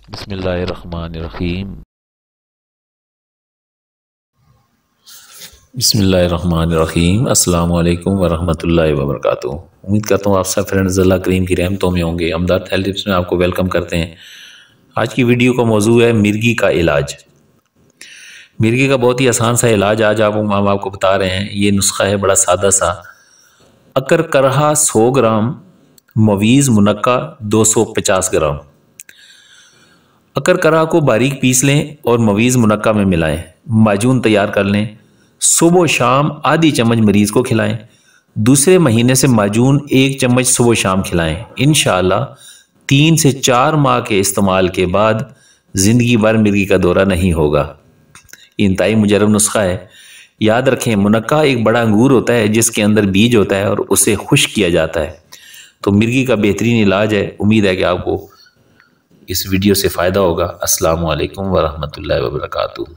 बिस्मिल्लाहिर्रहमानिर्रहीम। बिस्मिल्लाहिर्रहमानिर्रहीम। अस्सलाम वालेकुम वरहमतुल्लाहि वबरकातुहू। उम्मीद करता हूँ आप सब फ्रेंड्स अल्लाह करीम की रहमतों में होंगे। हमदर्द हेल्थ टिप्स में आपको वेलकम करते हैं। आज की वीडियो का मौजू है मिर्गी का इलाज। मिर्गी का बहुत ही आसान सा इलाज आज हम आपको बता रहे हैं। ये नुस्खा है बड़ा सादा सा। अकर करहा 100 ग्राम, मवीज़ मुनक्का 250 ग्राम। अकर करा को बारीक पीस लें और मवीज़ मुनक्का में मिलाएं। माजून तैयार कर लें। सुबह शाम आधी चम्मच मरीज़ को खिलाएं। दूसरे महीने से माजून 1 चम्मच सुबह शाम खिलाएं। इंशाअल्लाह 3 से 4 माह के इस्तेमाल के बाद ज़िंदगी भर मिर्गी का दौरा नहीं होगा। इंतहाई मुजरब नुस्खा है। याद रखें, मुनक्का एक बड़ा अंगूर होता है जिसके अंदर बीज होता है और उसे खुश्क किया जाता है। तो मिर्गी का बेहतरीन इलाज है। उम्मीद है कि आपको इस वीडियो से फ़ायदा होगा। अस्सलामु अलैकुम वरहमतुल्लाहि वबरकातुहू।